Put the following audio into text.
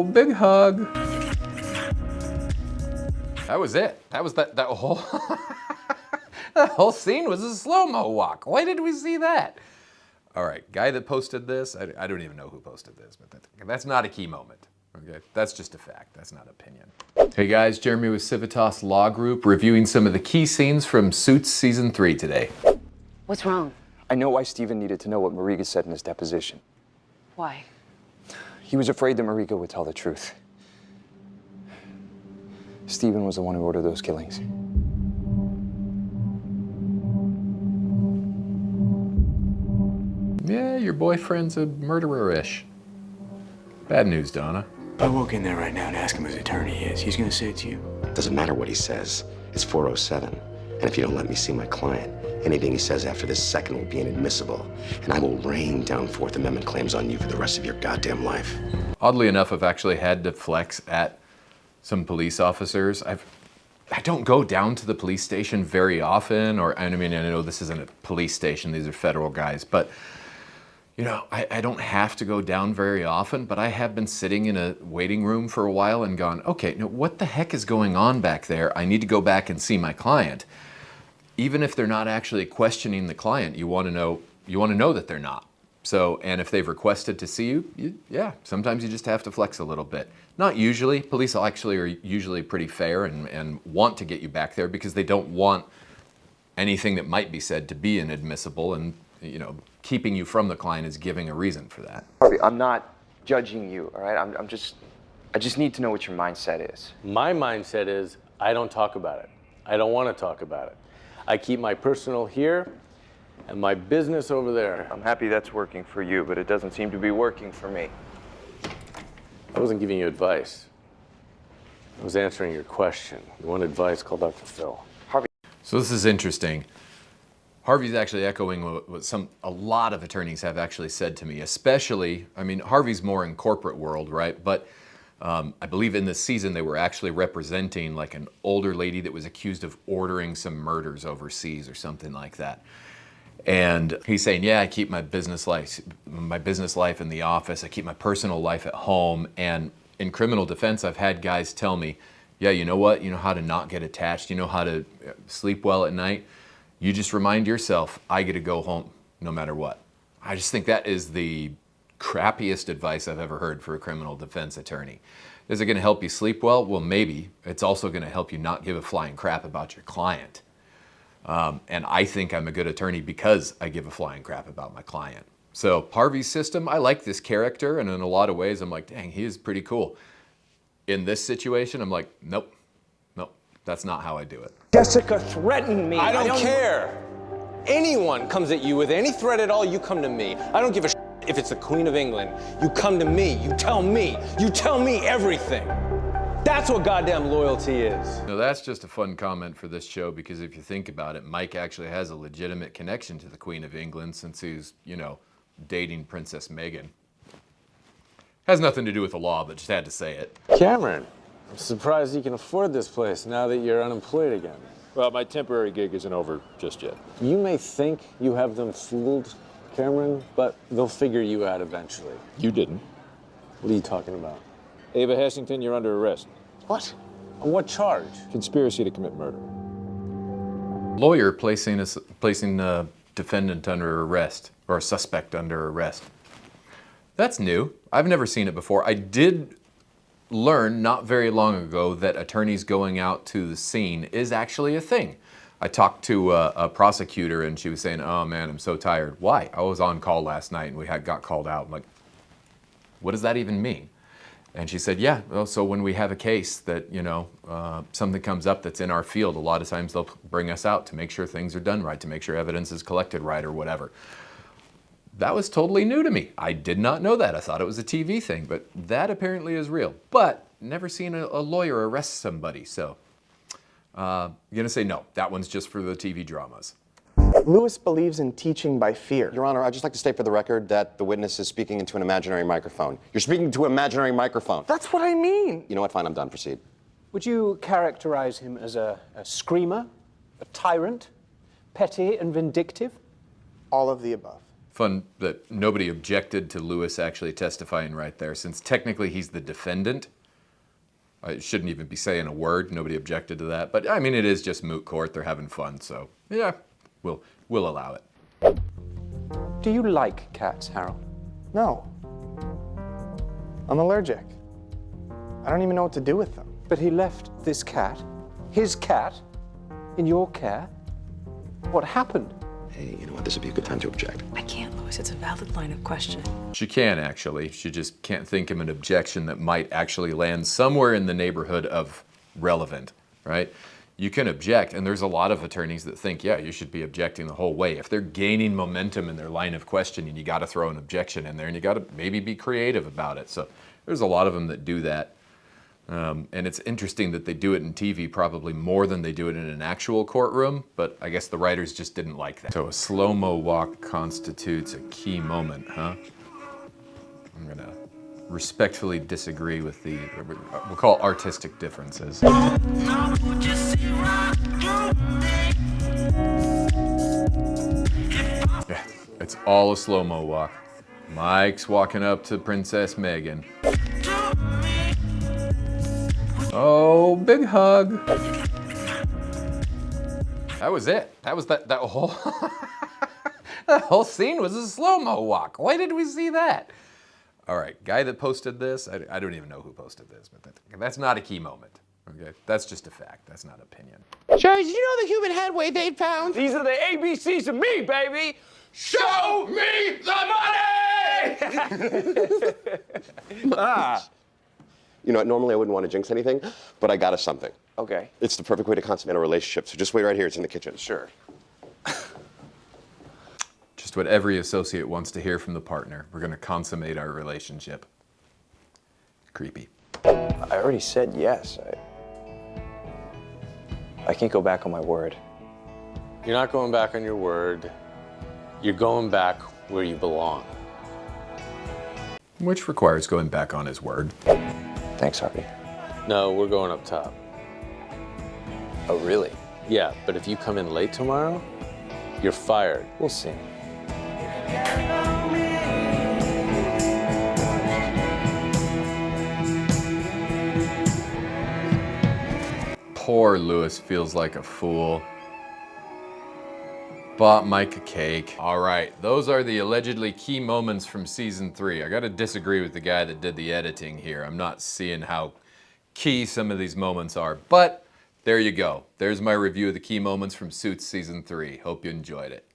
Oh, big hug. That was it. That was that whole that whole scene was a slow-mo walk. Why did we see that? All right, guy that posted this, I don't even know who posted this, but that's not a key moment. Okay, that's just a fact. That's not opinion. Hey guys, Jeremy with Civitas Law Group, reviewing some of the key scenes from Suits Season 3 today. What's wrong? I know why Stephen needed to know what Mariga said in his deposition. Why? He was afraid that Mariga would tell the truth. Stephen was the one who ordered those killings. Yeah, your boyfriend's a murderer-ish. Bad news, Donna. If I walk in there right now and ask him who his attorney is, he's gonna say it's you. Doesn't matter what he says. It's 407. And if you don't let me see my client, anything he says after this second will be inadmissible. And I will rain down Fourth Amendment claims on you for the rest of your goddamn life. Oddly enough, I've actually had to flex at some police officers. I don't go down to the police station very often, I know this isn't a police station, these are federal guys, but you know, I don't have to go down very often, but I have been sitting in a waiting room for a while and gone, okay, now what the heck is going on back there? I need to go back and see my client. Even if they're not actually questioning the client, you want to know that they're not. So, and if they've requested to see you, yeah, sometimes you just have to flex a little bit. Not usually. Police actually are usually pretty fair and want to get you back there because they don't want anything that might be said to be inadmissible, and you know, keeping you from the client is giving a reason for that. Harvey, I'm not judging you, all right? I just need to know what your mindset is. My mindset is I don't talk about it. I don't want to talk about it. I keep my personal here and my business over there. I'm happy that's working for you, but it doesn't seem to be working for me. I wasn't giving you advice. I was answering your question. You want advice, call Dr. Phil. Harvey. So this is interesting. Harvey's actually echoing what a lot of attorneys have actually said to me, especially, I mean, Harvey's more in corporate world, right? But I believe in this season they were actually representing like an older lady that was accused of ordering some murders overseas or something like that. And he's saying, yeah, I keep my business life in the office, I keep my personal life at home. And in criminal defense, I've had guys tell me, yeah, you know what? You know how to not get attached, you know how to sleep well at night. You just remind yourself, I get to go home no matter what. I just think that is the crappiest advice I've ever heard for a criminal defense attorney. Is it gonna help you sleep well? Well, maybe. It's also gonna help you not give a flying crap about your client. And I think I'm a good attorney because I give a flying crap about my client. So Harvey's system, I like this character, and in a lot of ways, I'm like, dang, he is pretty cool. In this situation, I'm like, nope, that's not how I do it. Jessica threatened me. I don't care. Anyone comes at you with any threat at all, you come to me. I don't give a shit if it's the Queen of England. You come to me, you tell me everything. That's what goddamn loyalty is. Now that's just a fun comment for this show, because if you think about it, Mike actually has a legitimate connection to the Queen of England since he's, you know, dating Princess Meghan. Has nothing to do with the law, but just had to say it. Cameron, I'm surprised you can afford this place now that you're unemployed again. Well, my temporary gig isn't over just yet. You may think you have them fooled, Cameron, but they'll figure you out eventually. You didn't. What are you talking about? Ava Hessington, you're under arrest. What? On what charge? Conspiracy to commit murder. Lawyer placing a defendant under arrest, or a suspect under arrest. That's new. I've never seen it before. I did learn not very long ago that attorneys going out to the scene is actually a thing. I talked to a prosecutor and she was saying, oh man, I'm so tired. Why? I was on call last night and we got called out. I'm like, what does that even mean? And she said, yeah, well, so when we have a case that, you know, something comes up that's in our field, a lot of times they'll bring us out to make sure things are done right, to make sure evidence is collected right or whatever. That was totally new to me. I did not know that. I thought it was a TV thing, but that apparently is real. But never seen a lawyer arrest somebody, so I'm gonna say no. That one's just for the TV dramas. Lewis believes in teaching by fear. Your Honor, I'd just like to state for the record that the witness is speaking into an imaginary microphone. You're speaking to an imaginary microphone. That's what I mean. You know what? Fine, I'm done. Proceed. Would you characterize him as a screamer, a tyrant, petty and vindictive? All of the above. Fun that nobody objected to Lewis actually testifying right there, since technically he's the defendant. I shouldn't even be saying a word. Nobody objected to that. But I mean, it is just moot court. They're having fun, so yeah, we'll allow it. Do you like cats, Harold? No. I'm allergic. I don't even know what to do with them. But he left this cat, his cat, in your care. What happened? Hey, you know what? This would be a good time to object. I can't, Louis. It's a valid line of questioning. She can actually. She just can't think of an objection that might actually land somewhere in the neighborhood of relevant, right? You can object, and there's a lot of attorneys that think, yeah, you should be objecting the whole way. If they're gaining momentum in their line of questioning, you got to throw an objection in there, and you got to maybe be creative about it. So there's a lot of them that do that. And it's interesting that they do it in TV probably more than they do it in an actual courtroom, but I guess the writers just didn't like that. So a slow-mo walk constitutes a key moment, huh? I'm gonna respectfully disagree with the, we'll call artistic differences. Yeah, it's all a slow-mo walk. Mike's walking up to Princess Megan. Oh, big hug. That was it. That was that whole that whole scene was a slow-mo walk. Why did we see that? All right, guy that posted this, I don't even know who posted this, but that's not a key moment. Okay, that's just a fact. That's not opinion. Sherry, did you know the human head weighs 8 pounds? These are the ABCs of me, baby. Show me the money! You know, normally I wouldn't want to jinx anything, but I got us something. Okay. It's the perfect way to consummate a relationship, so just wait right here. It's in the kitchen. Sure. Just what every associate wants to hear from the partner. We're going to consummate our relationship. Creepy. I already said yes. I can't go back on my word. You're not going back on your word. You're going back where you belong. Which requires going back on his word. Thanks, Harvey. No, we're going up top. Oh, really? Yeah, but if you come in late tomorrow, you're fired. We'll see. Poor Lewis feels like a fool. Bought Mike a cake. All right, those are the allegedly key moments from season 3. I gotta disagree with the guy that did the editing here. I'm not seeing how key some of these moments are, but there you go. There's my review of the key moments from Suits season 3. Hope you enjoyed it.